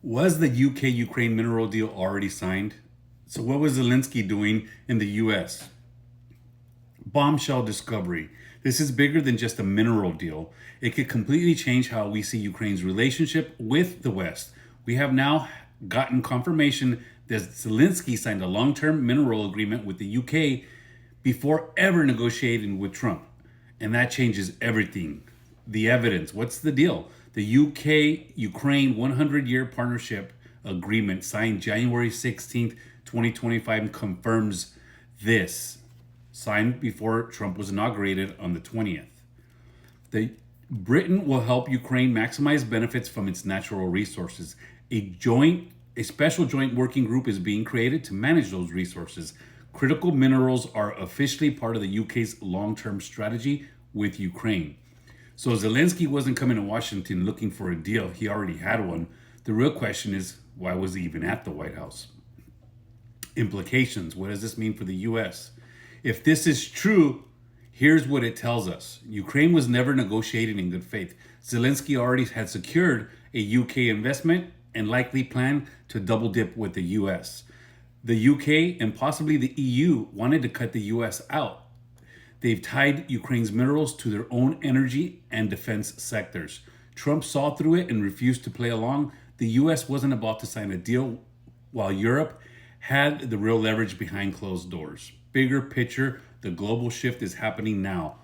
Was the UK Ukraine mineral deal already signed? So, what was Zelensky doing in the US? Bombshell discovery. This is bigger than just a mineral deal. It could completely change how we see Ukraine's relationship with the West. We have now gotten confirmation that Zelensky signed a long term mineral agreement with the UK before ever negotiating with Trump. And that changes everything. The evidence. What's the deal? The UK Ukraine 100-year partnership agreement signed January 16th, 2025 confirms this. Signed before Trump was inaugurated on the 20th. The Britain will help Ukraine maximize benefits from its natural resources. A special joint working group is being created to manage those resources. Critical minerals are officially part of the UK's long-term strategy with Ukraine. So Zelensky wasn't coming to Washington looking for a deal. He already had one. The real question is, why was he even at the White House? Implications. What does this mean for the US? If this is true, here's what it tells us. Ukraine was never negotiating in good faith. Zelensky already had secured a UK investment and likely planned to double dip with the US. The UK and possibly the EU wanted to cut the US out. They've tied Ukraine's minerals to their own energy and defense sectors. Trump saw through it and refused to play along. The US wasn't about to sign a deal while Europe had the real leverage behind closed doors. Bigger picture, the global shift is happening now.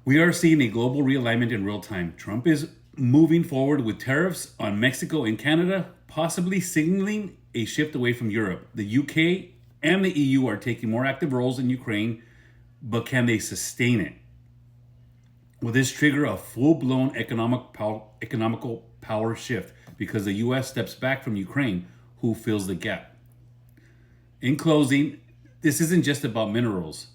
We are seeing a global realignment in real time. Trump is moving forward with tariffs on Mexico and Canada, possibly signaling a shift away from Europe. The UK and the EU are taking more active roles in Ukraine, but can they sustain it? Will this trigger a full-blown economical power shift because the US steps back from Ukraine? Who fills the gap? In closing, this isn't just about minerals.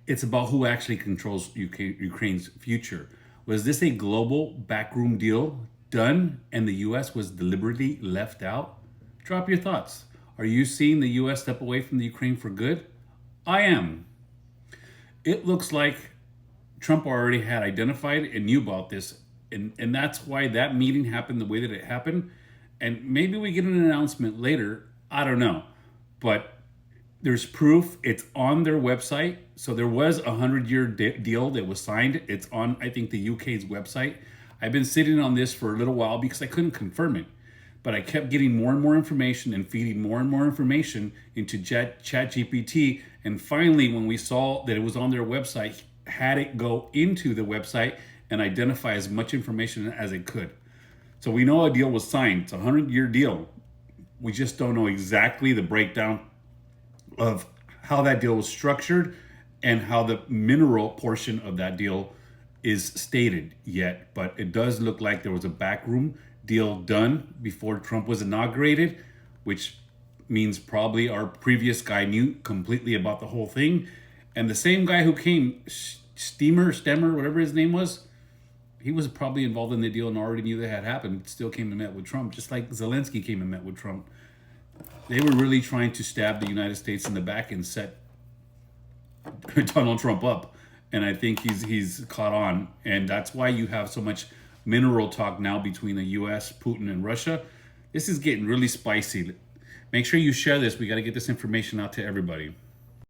It's about who actually controls Ukraine's future. Was this a global backroom deal done and the US was deliberately left out? Drop your thoughts. Are you seeing the US step away from the Ukraine for good? I am. It looks like Trump already had identified and knew about this, and that's why that meeting happened the way that it happened. And maybe we get an announcement later. I don't know. But there's proof. It's on their website. So there was a 100-year deal that was signed. It's on, I think, the UK's website. I've been sitting on this for a little while because I couldn't confirm it. But I kept getting more and more information and feeding more and more information into ChatGPT. And finally, when we saw that it was on their website, had it go into the website and identify as much information as it could. So we know a deal was signed. It's a 100-year deal. We just don't know exactly the breakdown of how that deal was structured and how the mineral portion of that deal is stated yet. But it does look like there was a backroom deal done before Trump was inaugurated, which means probably our previous guy knew completely about the whole thing. And the same guy who came, Stemmer, whatever his name was, he was probably involved in the deal and already knew that had happened, still came and met with Trump, just like Zelensky came and met with Trump. They were really trying to stab the United States in the back and set Donald Trump up. And I think he's caught on. And that's why you have so much mineral talk now between the US, Putin, and Russia. This is getting really spicy. Make sure you share this. We got to get this information out to everybody.